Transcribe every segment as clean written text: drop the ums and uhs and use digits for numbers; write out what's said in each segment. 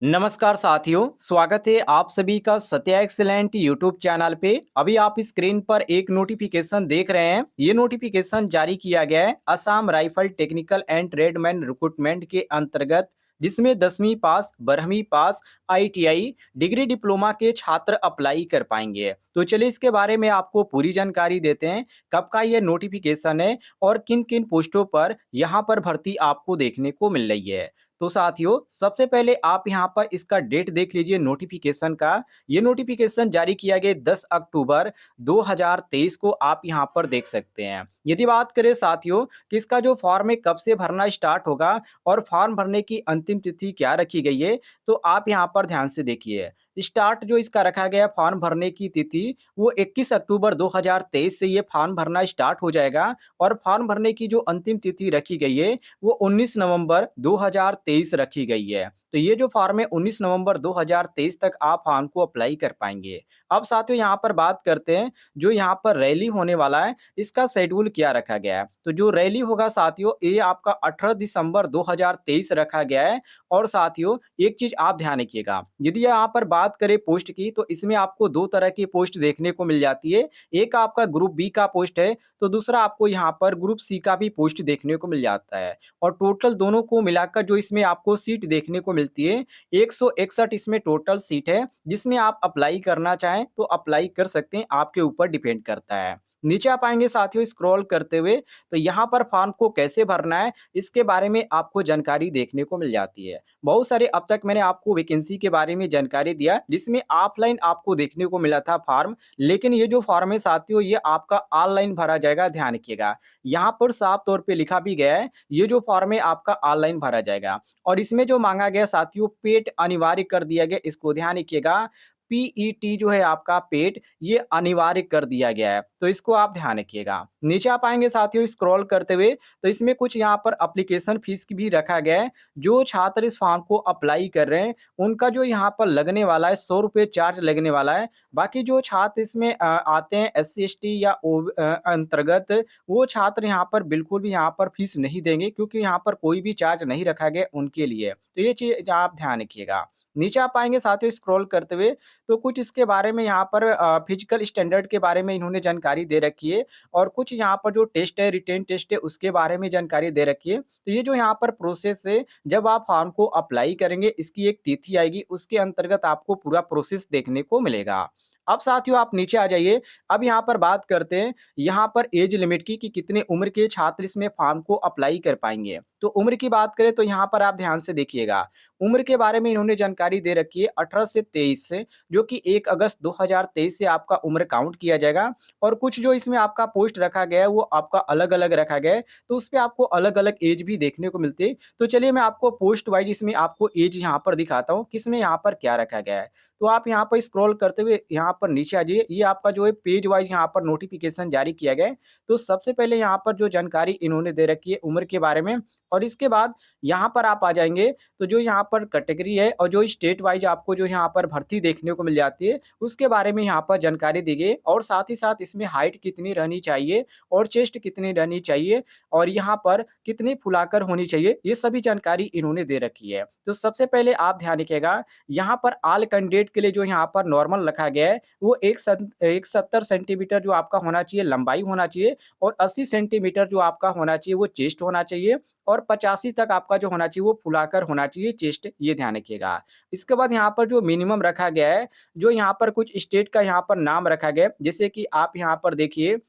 नमस्कार साथियों, स्वागत है आप सभी का सत्या एक्सीलेंट यूट्यूब चैनल पे। अभी आप स्क्रीन पर एक नोटिफिकेशन देख रहे हैं। ये नोटिफिकेशन जारी किया गया है Assam rifle technical and tradesman recruitment के अंतर्गत, जिसमें 10वीं पास, 12वीं पास, आईटीआई, डिग्री डिप्लोमा के छात्र अप्लाई कर पाएंगे। तो चलिए इसके बारे में आपको पूरी जानकारी देते हैं। कब का ये नोटिफिकेशन है और किन किन पोस्टों पर यहाँ पर भर्ती आपको देखने को मिल रही है। तो साथियों, सबसे पहले आप यहाँ पर इसका डेट देख लीजिए नोटिफिकेशन का। ये नोटिफिकेशन जारी किया गया 10 अक्टूबर 2023 को, आप यहाँ पर देख सकते हैं। यदि बात करें साथियों कि इसका जो फॉर्म है कब से भरना स्टार्ट होगा और फॉर्म भरने की अंतिम तिथि क्या रखी गई है, तो आप यहाँ पर ध्यान से देखिए। स्टार्ट जो इसका रखा गया फॉर्म भरने की तिथि, वो 21 अक्टूबर 2023 से ये फॉर्म भरना स्टार्ट हो जाएगा। और फॉर्म भरने की जो अंतिम तिथि रखी गई है वो 19 नवंबर 2023 रखी गई है। तो ये जो फॉर्म है 19 नवंबर 2023 तक आप फॉर्म को अप्लाई कर पाएंगे। अब साथियों यहाँ पर बात करते हैं, जो यहाँ पर रैली होने वाला है इसका शेड्यूल क्या रखा गया है। तो जो रैली होगा साथियों, ये आपका 18 दिसंबर 2023 रखा गया है। और साथियों एक चीज आप ध्यान रखिएगा, यदि यहाँ पर बात करें पोस्ट की, तो इसमें आपको दो तरह की पोस्ट देखने को मिल जाती है। एक आपका ग्रुप बी का पोस्ट है, तो दूसरा आपको यहाँ पर ग्रुप सी का भी पोस्ट देखने को मिल जाता है। और टोटल दोनों को मिलाकर जो इसमें आपको सीट देखने को मिलती है, 161 इसमें टोटल सीट है। जिसमें आप अप्लाई करना चाहें तो अप्लाई कर सकते हैं, आपके ऊपर डिपेंड करता है। नीचे आप आएंगे साथियों स्क्रॉल करते हुए, तो यहाँ पर फॉर्म को कैसे भरना है इसके बारे में आपको जानकारी देखने को मिल जाती है। बहुत सारे अब तक मैंने आपको वैकेंसी के बारे में जानकारी दिया, जिसमें ऑफलाइन आपको देखने को मिला था फॉर्म, लेकिन ये जो फॉर्म है साथियों ये आपका ऑनलाइन भरा जाएगा। ध्यान रखिएगा, यहाँ पर साफ तौर पे लिखा भी गया है ये जो फॉर्म है आपका ऑनलाइन भरा जाएगा। और इसमें जो मांगा गया साथियों, पेट अनिवार्य कर दिया गया, इसको ध्यान रखिएगा। पीईटी जो है आपका पेट, ये अनिवार्य कर दिया गया है, तो इसको आप ध्यान रखिएगा। नीचे आप आएंगे साथियों स्क्रॉल करते हुए, तो इसमें कुछ यहाँ पर एप्लीकेशन फीस की भी रखा गया है। जो छात्र इस फॉर्म को अप्लाई कर रहे हैं उनका जो यहाँ पर लगने वाला है 100 रुपये चार्ज लगने वाला है। बाकी जो छात्र इसमें आते हैं एससी एसटी या अंतर्गत, वो छात्र यहाँ पर बिल्कुल भी यहाँ पर फीस नहीं देंगे, क्योंकि यहाँ पर कोई भी चार्ज नहीं रखा गया उनके लिए। तो ये चीज आप ध्यान रखिएगा। नीचे आप आएंगे साथियों स्क्रॉल करते हुए, तो कुछ इसके बारे में यहाँ पर फिजिकल स्टैंडर्ड के बारे में इन्होंने जानकारी दे रखी है। और कुछ यहाँ पर जो टेस्ट है, रिटेन टेस्ट है, उसके बारे में जानकारी दे रखी है। तो ये जो यहाँ पर प्रोसेस है, जब आप फॉर्म को अप्लाई करेंगे इसकी एक तिथि आएगी, उसके अंतर्गत आपको पूरा प्रोसेस देखने को मिलेगा। अब साथियों आप नीचे आ जाइए। अब यहाँ पर बात करते हैं यहाँ पर एज लिमिट की, कि कितने उम्र के छात्र इसमें फॉर्म को अप्लाई कर पाएंगे। तो उम्र की बात करें तो यहाँ पर आप ध्यान से देखिएगा। उम्र के बारे में इन्होंने जानकारी दे रखी है 18 से 23 से, जो कि 1 अगस्त 2023 से आपका उम्र काउंट किया जाएगा। और कुछ जो इसमें आपका पोस्ट रखा गया है वो आपका अलग अलग रखा गया है, तो उस पर आपको अलग अलग एज भी देखने को मिलती है। तो चलिए मैं आपको पोस्ट वाइज इसमें आपको एज यहाँ पर दिखाता हूँ किसमें यहाँ पर क्या रखा गया है। तो आप यहाँ पर स्क्रॉल करते हुए यहाँ पर नीचे आ जाइए। ये आपका जो है पेज वाइज यहाँ पर नोटिफिकेशन जारी किया गया है। तो सबसे पहले यहाँ पर जो जानकारी इन्होंने दे रखी है उम्र के बारे में, और इसके बाद यहाँ पर आप आ जाएंगे, तो जो यहाँ पर कैटेगरी है और जो स्टेट वाइज आपको जो यहाँ पर भर्ती देखने को मिल जाती है उसके बारे में यहाँ पर जानकारी दी गई। और साथ ही साथ इसमें हाइट कितनी रहनी चाहिए और चेस्ट कितनी रहनी चाहिए और यहाँ पर कितनी फुलाकर होनी चाहिए, ये सभी जानकारी इन्होंने दे रखी है। तो सबसे पहले आप ध्यान रखिएगा, यहाँ पर ऑल कैंडिडेट के लिए जो यहाँ पर नॉर्मल रखा गया है वो 170 सेंटीमीटर जो आपका होना चाहिए लंबाई होना चाहिए, और 80 सेंटीमीटर जो आपका होना चाहिए वो चेस्ट होना चाहिए, और 85 तक आपका जो होना चाहिए वो फुलाकर होना चाहिए चेस्ट, ये ध्यान रखिएगा। इसके बाद यहाँ पर जो मिनिमम रखा गया है, जो यहाँ पर कुछ स्टेट का यहाँ पर नाम रखा गया है, जैसे कि आप यहाँ पर देखिए,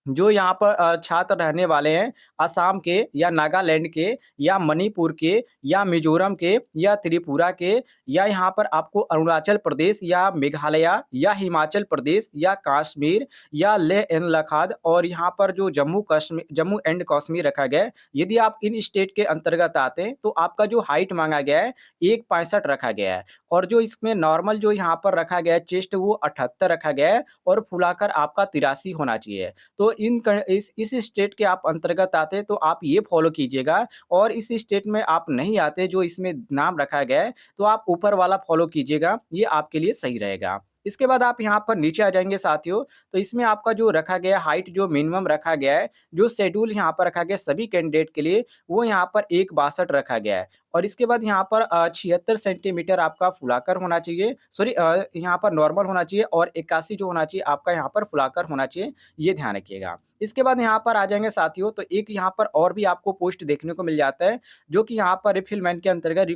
जो यहाँ पर छात्र रहने वाले हैं असम के या नागालैंड के या मणिपुर के या मिजोरम के या त्रिपुरा के, या यहाँ पर आपको अरुणाचल प्रदेश या मेघालय या हिमाचल प्रदेश या कश्मीर या लेह एंड लद्दाख, और यहाँ पर जो जम्मू एंड कश्मीर रखा गया है, यदि आप इन स्टेट के अंतर्गत आते हैं तो आपका जो हाइट मांगा गया है 1.65 रखा गया है। और जो इसमें नॉर्मल जो यहाँ पर रखा गया है चेस्ट, वो 78 रखा गया है, और फुलाकर आपका 83 होना चाहिए। तो इस स्टेट के आप अंतर्गत आते हैं तो आप ये फॉलो कीजिएगा, और इस स्टेट में आप नहीं आते जो इसमें नाम रखा गया है तो आप ऊपर वाला फॉलो कीजिएगा, ये आपके लिए सही रहेगा। इसके बाद आप यहाँ पर नीचे आ जाएंगे साथियों, तो इसमें आपका जो रखा गया हाइट जो मिनिमम रखा गया है, जो शेड्यूल यहाँ पर रखा गया सभी कैंडिडेट के लिए, वो यहाँ पर 1.62 रखा गया है। और इसके बाद यहाँ पर 76 सेंटीमीटर आपका फुलाकर होना चाहिए, सॉरी यहाँ पर नॉर्मल होना चाहिए और 81 जो होना चाहिए आपका यहाँ पर फुलाकर होना चाहिए, ये ध्यान रखिएगा। इसके बाद यहाँ पर आ जाएँगे साथियों, तो एक यहाँ पर और भी आपको पोस्ट देखने को मिल जाता है, जो कि यहाँ पर रिफिलमैन के अंतर्गत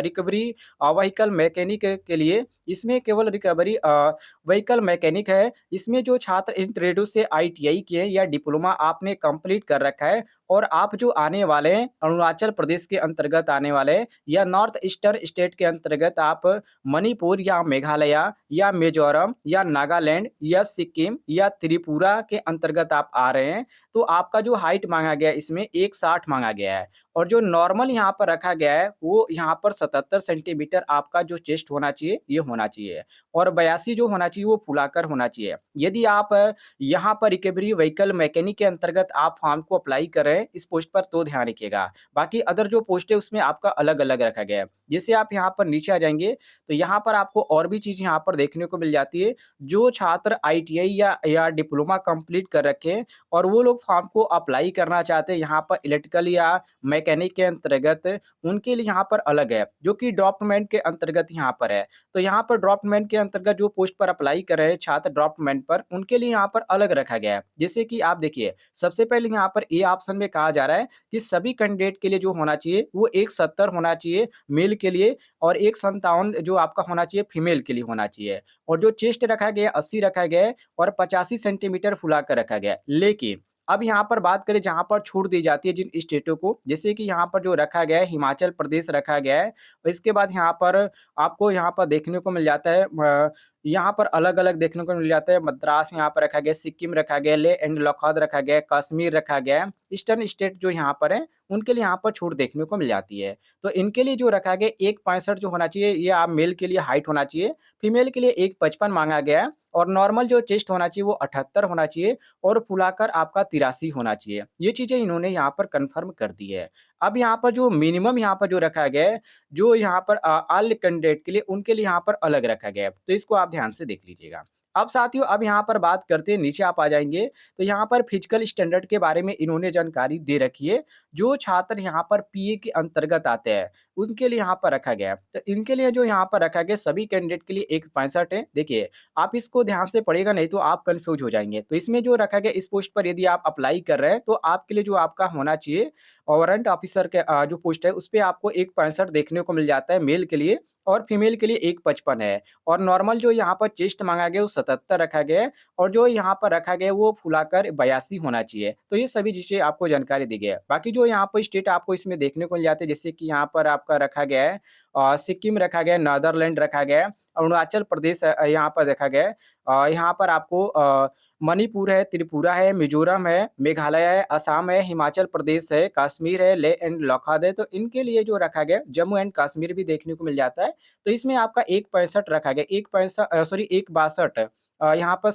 रिकवरी व्हीकल मैकेनिक के लिए। इसमें केवल रिकवरी व्हीकल मैकेनिक है। इसमें जो छात्र इन ट्रेडों से आईटीआई किए या डिप्लोमा आपने कंप्लीट कर रखा है और आप जो आने वाले हैं, अरुणाचल प्रदेश के अंतर्गत आने वाले हैं या नॉर्थ ईस्टर्न स्टेट के अंतर्गत आप मणिपुर या मेघालय या मिजोरम या नागालैंड या सिक्किम या त्रिपुरा के अंतर्गत आप आ रहे हैं, तो आपका जो हाइट माँगा गया है इसमें 160 माँगा गया है और जो नॉर्मल यहाँ पर रखा गया है वो यहाँ पर 77 सेंटीमीटर आपका जो चेस्ट होना चाहिए, ये होना चाहिए और 82 जो होना चाहिए वो फुलाकर होना चाहिए। यदि आप यहाँ पर रिकवरी व्हीकल मैकेनिक के अंतर्गत आप फॉर्म को अप्लाई कर रहे हैं इस पोस्ट पर, तो ध्यान रखिएगा। बाकी अदर जो पोस्ट है उसमें आपका अलग-अलग रखा गया है। जैसे आप यहाँ पर नीचे आ जाएँगे, तो यहाँ पर आपको और भी चीज़ यहाँ पर देखने को मिल जाती है। जो छात्र आईटीआई या डिप्लोमा कंप्लीट कर रखे हैं और वो लोग फॉर्म को अप्लाई करना चाहते हैं यहाँ पर इलेक्ट्रिकल या मैकेनिक के अंतर्गत, उनके लिए यहाँ पर अलग है, जो कि ड्रॉफ्टमैन के अंतर्गत यहाँ पर है। तो यहाँ पर ड्रॉफ्टमैन के अंतर्गत जो पोस्ट पर अप्लाई कर रहे हैं छात्र ड्रॉफ्टमैन पर, उनके लिए यहाँ पर अलग रखा गया है। जैसे कि आप देखिए, सबसे पहले यहाँ पर ए ऑप्शन में कहा जा रहा है कि सभी कैंडिडेट के लिए जो होना चाहिए वो 170 होना चाहिए मेल के लिए और 157 जो आपका होना चाहिए फीमेल के लिए होना चाहिए और जो चेस्ट रखा गया है 80 रखा गया है और 85 सेंटीमीटर फुला कर रखा गया है। लेकिन अब यहाँ पर बात करें जहाँ पर छूट दी जाती है जिन स्टेटों को, जैसे कि यहाँ पर जो रखा गया है हिमाचल प्रदेश रखा गया है और इसके बाद यहाँ पर आपको यहाँ पर देखने को मिल जाता है यहाँ पर अलग-अलग देखने को मिल जाता है। मद्रास यहाँ पर रखा गया है, सिक्किम रखा गया है, लेह एंड लद्दाख रखा गया है, कश्मीर रखा गया है। ईस्टर्न स्टेट जो यहाँ पर है, उनके लिए यहाँ पर छूट देखने को मिल जाती है। तो इनके लिए जो रखा गया है 1.65 जो होना चाहिए, ये आप मेल के लिए हाइट होना चाहिए, फीमेल के लिए 1.55 माँगा गया है और नॉर्मल जो चेस्ट होना चाहिए वो 78 होना चाहिए और फुलाकर आपका 83 होना चाहिए। ये चीज़ें इन्होंने यहाँ पर कन्फर्म कर दी है। अब यहाँ पर जो मिनिमम यहाँ पर जो रखा गया है, जो यहाँ पर ऑल कैंडिडेट के लिए, उनके लिए यहाँ पर अलग रखा गया है। तो इसको आप ध्यान से देख लीजिएगा। अब साथियों, अब यहाँ पर बात करते हैं, नीचे आप आ जाएँगे, तो यहाँ पर फिजिकल स्टैंडर्ड के बारे में इन्होंने जानकारी दे रखी है। जो छात्र यहाँ पर पीए के अंतर्गत आते हैं, उनके लिए यहाँ पर रखा गया है। तो इनके लिए जो यहाँ पर रखा गया सभी कैंडिडेट के लिए 1.65 है। देखिए, आप इसको ध्यान से पढ़िएगा नहीं तो आप कन्फ्यूज़ हो जाएँगे। तो इसमें जो रखा गया इस पोस्ट पर यदि आप अप्लाई कर रहे हैं, तो आपके लिए जो आपका होना चाहिए वारंट ऑफिसर के जो पोस्ट है उस पे आपको 1.65 देखने को मिल जाता है मेल के लिए और फीमेल के लिए 1.55 है और नॉर्मल जो यहाँ पर चेस्ट माँगा गया वो 77 रखा गया है और जो यहाँ पर रखा गया है वो फुलाकर 82 होना चाहिए। तो ये सभी चीज़ें आपको जानकारी दी गई है। बाकी जो यहाँ पर स्टेट आपको इसमें देखने को मिल जाते हैं, जैसे कि यहाँ पर आपका रखा गया है सिक्किम रखा गया है, नागालैंड रखा गया है, अरुणाचल प्रदेश यहाँ पर देखा गया है। यहाँ पर आपको मणिपुर है, त्रिपुरा है, मिज़ोरम है, मेघालय है, असम है, हिमाचल प्रदेश है, कश्मीर है, लेह एंड लद्दाख है। तो इनके लिए जो रखा गया है, जम्मू एंड कश्मीर भी देखने को मिल जाता है। तो इसमें आपका 1.65 रखा गया, 1.62 यहाँ पर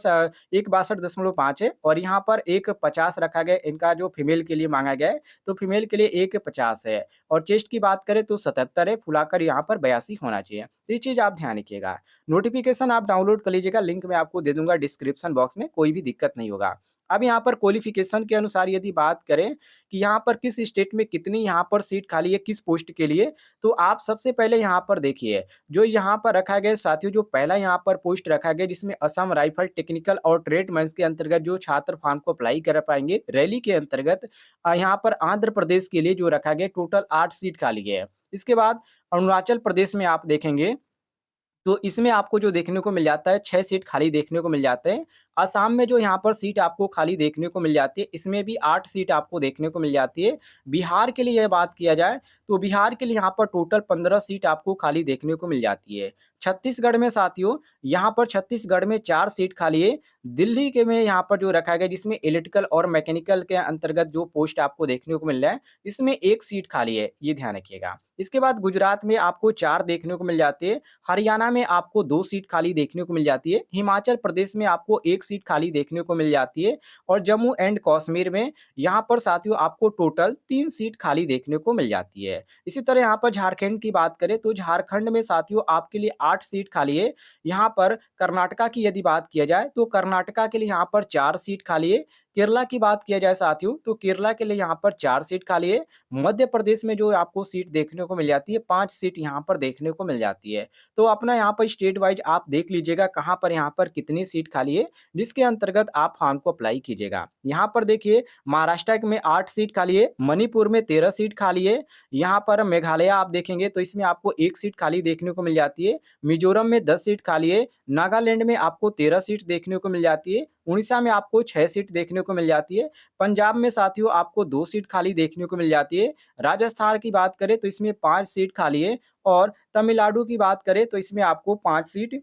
1.62.5 है और यहाँ पर 1.50 रखा गया इनका जो फीमेल के लिए माँगा गया है, तो फीमेल के लिए 1.50 है और चेस्ट की बात करें तो 77 है, फुलाकर यहाँ पर 82 होना चाहिए। तो ये चीज़ आप ध्यान रखिएगा। नोटिफ़िकेशन आप डाउनलोड कर लीजिएगा, लिंक मैं आपको दे दूँगा डिस्क्रिप्शन बॉक्स में, कोई भी दिक्कत नहीं होगा। अब यहाँ पर क्वालिफ़िकेशन के अनुसार यदि बात करें कि यहाँ पर किस स्टेट में कितनी यहाँ पर सीट खाली है, किस पोस्ट के लिए, तो आप सबसे पहले यहाँ पर देखिए, जो यहाँ पर रखा गया है साथियों, जो पहला यहाँ पर पोस्ट रखा गया जिसमें असम राइफल टेक्निकल और ट्रेडमैन्स के अंतर्गत जो छात्र फॉर्म को अप्लाई कर पाएँगे, रैली के अंतर्गत यहाँ पर आंध्र प्रदेश के लिए जो रखा गया टोटल 8 सीट खाली है। इसके बाद अरुणाचल प्रदेश में आप देखेंगे तो इसमें आपको जो देखने को मिल जाता है 6 सीट खाली देखने को मिल जाते हैं। असम में जो यहाँ पर सीट आपको खाली देखने को मिल जाती है, इसमें भी 8 सीट आपको देखने को मिल जाती है। बिहार के लिए यह बात किया जाए, तो बिहार के लिए यहाँ पर टोटल 15 सीट आपको खाली देखने को मिल जाती है। छत्तीसगढ़ में साथियों, यहाँ पर छत्तीसगढ़ में 4 सीट खाली है। दिल्ली के में यहाँ पर जो रखा गया जिसमें इलेक्ट्रिकल और मैकेनिकल के अंतर्गत जो पोस्ट आपको देखने को मिल रहा है, इसमें 1 सीट खाली है, ये ध्यान रखिएगा। इसके बाद गुजरात में आपको 4 देखने को मिल जाती है, हरियाणा में आपको 2 सीट खाली देखने को मिल जाती है, हिमाचल प्रदेश में आपको 1 सीट खाली देखने को मिल जाती है और जम्मू एंड कश्मीर में यहाँ पर साथियों आपको टोटल 3 सीट खाली देखने को मिल जाती है। इसी तरह यहाँ पर झारखंड की बात करें तो झारखंड में साथियों आपके लिए 8 सीट खाली है। यहाँ पर कर्नाटका की यदि बात किया जाए तो कर्नाटका के लिए यहाँ पर 4 सीट खाली है। केरला की बात किया जाए साथियों, तो केरला के लिए यहाँ पर 4 सीट खाली है। मध्य प्रदेश में जो आपको सीट देखने को मिल जाती है, 5 सीट यहाँ पर देखने को मिल जाती है। तो अपना यहाँ पर स्टेट वाइज़ आप देख लीजिएगा कहाँ पर यहाँ पर कितनी सीट खाली है, जिसके अंतर्गत आप फॉर्म को अप्लाई कीजिएगा। यहाँ पर देखिए महाराष्ट्र में 8 सीट खाली है, मणिपुर में 13 सीट खाली है, यहाँ पर मेघालय आप देखेंगे तो इसमें आपको 1 सीट खाली देखने को मिल जाती है, मिज़ोरम में 10 सीट खाली है, नागालैंड में आपको 13 सीट देखने को मिल जाती है, उड़ीसा में आपको 6 सीट देखने को मिल जाती है, पंजाब में साथियों आपको 2 सीट खाली देखने को मिल जाती है, राजस्थान की बात करें तो इसमें 5 सीट खाली है और तमिलनाडु की बात करें तो इसमें आपको 5 सीट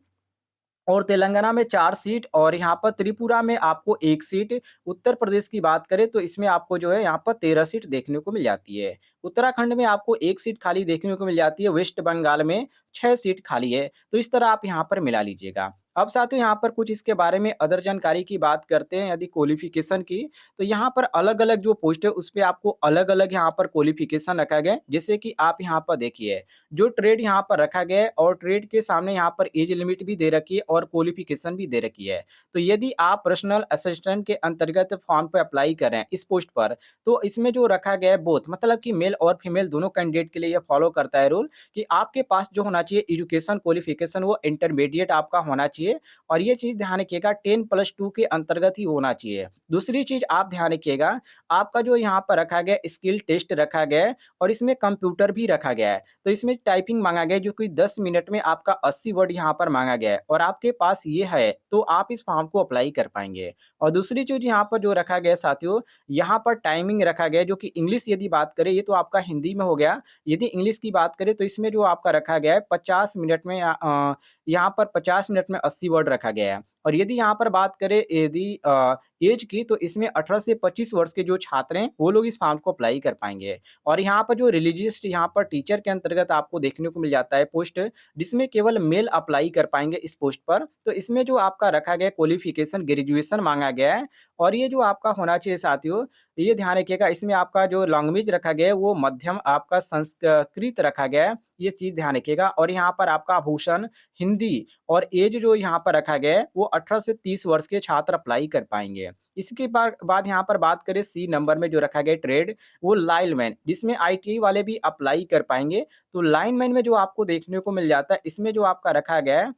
और तेलंगाना में 4 सीट और यहाँ पर त्रिपुरा में आपको 1 सीट, उत्तर प्रदेश की बात करें तो इसमें आपको जो है यहाँ पर 13 सीट देखने को मिल जाती है। उत्तराखंड में आपको 1 सीट खाली देखने को मिल जाती है, वेस्ट बंगाल में 6 सीट खाली है, तो इस तरह आप यहाँ पर मिला लीजिएगा। अब साथियों यहाँ पर कुछ इसके बारे में अदर जानकारी की बात करते हैं यदि क्वालिफ़िकेशन की, तो यहाँ पर अलग-अलग जो पोस्ट है उस पे आपको अलग-अलग यहाँ पर क्वालिफ़िकेशन रखा गया है। जैसे कि आप यहाँ पर देखिए, जो ट्रेड यहाँ पर रखा गया है और ट्रेड के सामने यहाँ पर एज लिमिट भी दे रखी है और क्वालिफिकेशन भी दे रखी है। तो यदि आप पर्सनल असिस्टेंट के अंतर्गत फॉर्म पे अप्लाई कर रहे हैं इस पोस्ट पर, तो इसमें जो रखा गया है बोथ मतलब कि मेल और फीमेल दोनों कैंडिडेट के लिए ये फॉलो करता है रूल कि आपके पास जो होना चाहिए एजुकेशन क्वालिफिकेशन वो इंटरमीडिएट आपका होना चाहिए और ये चीज़ ध्यान रखिएगा 10+2 के अंतर्गत ही होना चाहिए। दूसरी चीज़ आप ध्यान रखिएगा, आपका जो यहाँ पर रखा गया है स्किल टेस्ट रखा गया है और इसमें कंप्यूटर भी रखा गया है। तो इसमें टाइपिंग माँगा गया है जो कि 10 मिनट में आपका 80 वर्ड यहाँ पर माँगा गया है और आपके पास ये है, तो आप इस फॉर्म को अप्लाई कर पाएँगे। और दूसरी चीज़ यहाँ पर जो रखा गया है साथियों, यहाँ पर टाइमिंग रखा गया है जो कि इंग्लिश यदि बात करें, ये तो आपका हिंदी में हो गया। यदि इंग्लिश की बात करें तो इसमें जो आपका रखा गया है 50 मिनट में यहाँ पर 50 मिनट में 80 वर्ड रखा गया है। और यदि यहाँ पर बात करें यदि ऐज की, तो इसमें 18 से 25 वर्ष के जो छात्र हैं, वो लोग इस फॉर्म को अप्लाई कर पाएँगे। और यहाँ पर जो रिलीजियस यहाँ पर टीचर के अंतर्गत आपको देखने को मिल जाता है पोस्ट, जिसमें केवल मेल अप्लाई कर पाएँगे इस पोस्ट पर। तो इसमें जो आपका रखा गया है क्वालिफ़िकेशन ग्रेजुएशन माँगा गया है और ये जो आपका होना चाहिए साथियों, ये ध्यान रखिएगा इसमें आपका जो लैंग्वेज रखा गया है वो मध्यम आपका संस्कृत रखा गया है, ये चीज़ ध्यान रखिएगा। और यहाँ पर आपका भूषण हिंदी और ऐज जो यहाँ पर रखा गया है वो 18 से 30 वर्ष के छात्र अप्लाई कर पाएँगे। इसके बाद यहाँ पर बात करें सी नंबर में जो रखा गया है ट्रेड, वो लाइनमैन जिसमें आईटीआई वाले भी अप्लाई कर पाएँगे। तो लाइनमैन में जो आपको देखने को मिल जाता है, इसमें जो आपका रखा गया है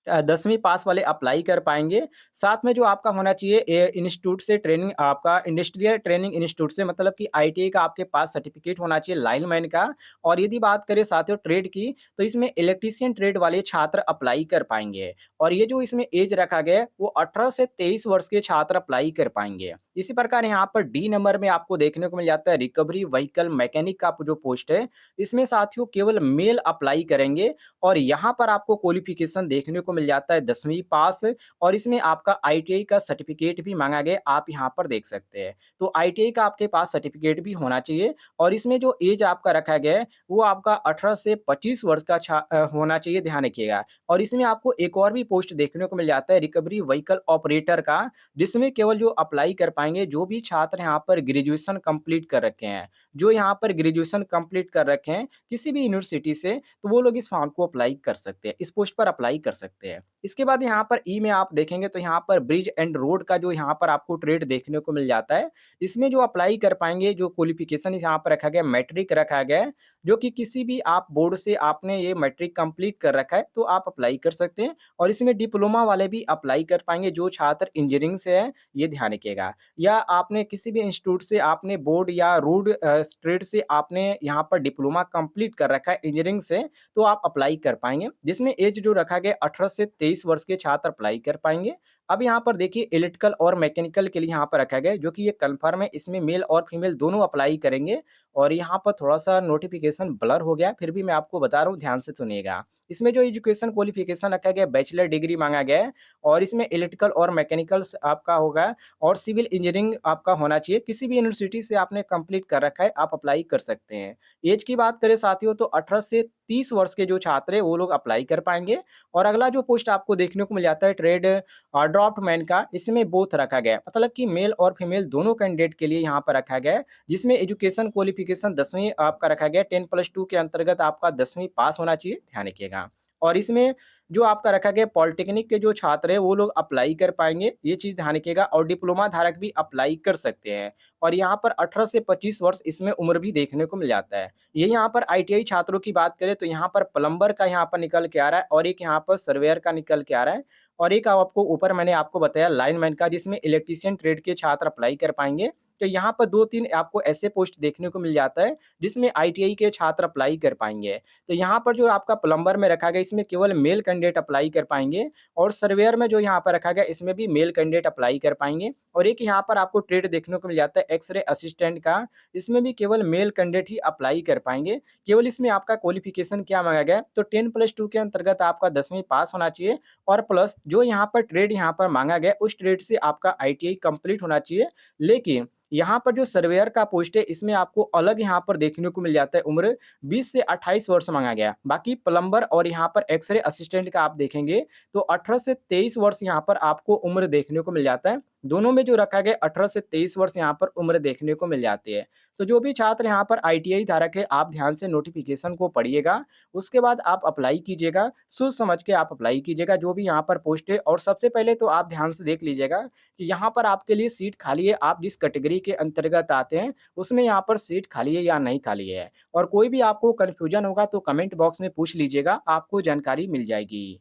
10वीं पास वाले अप्लाई कर पाएँगे। साथ में जो आपका होना चाहिए इंस्टीट्यूट से ट्रेनिंग आपका इंडस्ट्रियल ट्रेनिंग इंस्टीट्यूट से मतलब कि आईटीआई का आपके पास सर्टिफ़िकेट होना चाहिए लाइनमैन का। और यदि बात करें साथियों ट्रेड की, तो इसमें इलेक्ट्रीशियन ट्रेड वाले छात्र अप्लाई कर पाएँगे। और ये जो इसमें ऐज रखा गया है, वो 18 से 23 वर्ष के छात्र अप्लाई कर पाएँगे। इसी प्रकार यहाँ पर डी नंबर में आपको देखने को मिल जाता है रिकवरी व्हीकल मैकेनिक का जो पोस्ट है, इसमें साथियों केवल मेल अप्लाई करेंगे और यहाँ पर आपको क्वालिफ़िकेशन देखने को मिल जाता है 10वीं पास और इसमें आपका आईटीआई का सर्टिफ़िकेट भी माँगा गया, आप यहाँ पर देख सकते हैं। तो आईटीआई का आपके पास सर्टिफ़िकेट भी होना चाहिए और इसमें जो ऐज आपका रखा गया है, वो आपका 18 से 25 वर्ष का होना चाहिए, ध्यान रखिएगा। और इसमें आपको एक और भी पोस्ट देखने को मिल जाता है रिकवरी व्हीकल ऑपरेटर का, जिसमें केवल जो अप्लाई कर पाएँगे जो भी छात्र यहाँ पर ग्रेजुएशन कंप्लीट कर रखे हैं। जो यहाँ पर ग्रेजुएशन कंप्लीट कर रखे हैं किसी भी यूनिवर्सिटी से, तो वो लोग इस फॉर्म को अप्लाई कर सकते हैं, इस पोस्ट पर अप्लाई कर सकते हैं। इसके बाद यहाँ पर ई में आप देखेंगे तो यहाँ पर ब्रिज एंड रोड का जो यहाँ पर आपको ट्रेड देखने को मिल जाता है। इसमें जो अप्लाई कर पाएँगे, जो क्वालिफ़िकेशन यहाँ पर रखा गया है, मैट्रिक रखा गया है, जो कि किसी भी आप बोर्ड से आपने ये मैट्रिक कंप्लीट कर रखा है, तो आप अप्लाई कर सकते हैं। और इसमें डिप्लोमा वाले भी अप्लाई कर पाएँगे, जो छात्र इंजीनियरिंग से हैं, ये ध्यान रखिएगा। या आपने किसी भी इंस्टीट्यूट से आपने बोर्ड या रोड ट्रेड से आपने यहाँ पर डिप्लोमा कंप्लीट कर रखा है इंजीनियरिंग से, तो आप अप्लाई कर पाएँगे। जिसमें ऐज जो रखा गया 18 से 23 वर्ष के छात्र अप्लाई कर पाएँगे। अब यहाँ पर देखिए इलेक्ट्रिकल और मैकेनिकल के लिए यहाँ पर रखा गया है, जो कि ये कन्फर्म है, इसमें मेल और फीमेल दोनों अप्लाई करेंगे। और यहाँ पर थोड़ा-सा नोटिफ़िकेशन ब्लर हो गया है, फिर भी मैं आपको बता रहा हूँ, ध्यान से सुनिएगा। इसमें जो एजुकेशन क्वालिफ़िकेशन रखा गया है, बैचलर डिग्री माँगा गया है और इसमें इलेक्ट्रिकल और मैकेनिकल्स आपका होगा और सिविल इंजीनियरिंग आपका होना चाहिए। किसी भी यूनिवर्सिटी से आपने कंप्लीट कर रखा है, आप अप्लाई कर सकते हैं। ऐज की बात करें साथियों, तो 18 से 30 वर्ष के जो छात्र हैं, वो लोग अप्लाई कर पाएँगे। और अगला जो पोस्ट आपको देखने को मिल जाता है ट्रेड ड्राफ्टमैन का, इसमें बोथ रखा गया है। मतलब कि मेल और फीमेल दोनों कैंडिडेट के लिए यहाँ पर रखा गया है, जिसमें एजुकेशन क्वालिफ़िकेशन 10वीं आपका रखा गया है, 10+2 के अंतर्गत आपका 10वीं पास होना चाहिए, ध्यान रखिएगा। और इसमें जो आपका रखा गया पॉलिटेक्निक के जो छात्र हैं वो लोग अप्लाई कर पाएँगे, ये चीज़ ध्यान रखिएगा और डिप्लोमा धारक भी अप्लाई कर सकते हैं। और यहाँ पर 18 से 25 वर्ष इसमें उम्र भी देखने को मिल जाता है। ये यहाँ पर आईटीआई छात्रों की बात करें तो यहाँ पर प्लम्बर का यहाँ पर निकल के आ रहा है और एक यहाँ पर सर्वेयर का निकल के आ रहा है और एक आपको ऊपर मैंने आपको बताया लाइनमैन का जिसमें इलेक्ट्रीशियन ट्रेड के छात्र अप्लाई कर पाएँगे। तो यहाँ पर 2-3 आपको ऐसे पोस्ट देखने को मिल जाता है जिसमें आईटीआई के छात्र अप्लाई कर पाएँगे। तो यहाँ पर जो आपका प्लम्बर में रखा गया इसमें केवल मेल कैंडिडेट अप्लाई कर पाएँगे और सर्वेयर में जो यहाँ पर रखा गया इसमें भी मेल कैंडिडेट अप्लाई कर पाएँगे और एक यहाँ पर आपको ट्रेड देखने को मिल जाता है एक्स-रे असिस्टेंट का, इसमें भी केवल मेल कैंडिडेट ही अप्लाई कर पाएँगे। केवल इसमें आपका क्वालिफ़िकेशन क्या माँगा गया है तो 10+2 के अंतर्गत आपका 10वीं पास होना चाहिए और प्लस जो यहाँ पर ट्रेड यहाँ पर माँगा गया है उस ट्रेड से आपका आईटीआई कंप्लीट होना चाहिए। लेकिन यहाँ पर जो सर्वेयर का पोस्ट है इसमें आपको अलग यहाँ पर देखने को मिल जाता है उम्र 20 से 28 वर्ष माँगा गया। बाकी प्लम्बर और यहाँ पर एक्स-रे असिस्टेंट का आप देखेंगे तो 18 से 23 वर्ष यहाँ पर आपको उम्र देखने को मिल जाता है। दोनों में जो रखा गया 18 से 23 वर्ष यहाँ पर उम्र देखने को मिल जाती है। तो जो भी छात्र यहाँ पर आईटीआई धारक है आप ध्यान से नोटिफ़िकेशन को पढ़िएगा, उसके बाद आप अप्लाई कीजिएगा, सोच समझ के आप अप्लाई कीजिएगा जो भी यहाँ पर पोस्ट है और सबसे पहले तो आप ध्यान से देख लीजिएगा कि यहाँ पर आपके लिए सीट खाली है, आप जिस कैटेगरी के अंतर्गत आते हैं, उसमें यहाँ पर सीट खाली है या नहीं खाली है। और कोई भी आपको कन्फ्यूजन होगा तो कमेंट बॉक्स में पूछ लीजिएगा, आपको जानकारी मिल जाएगी।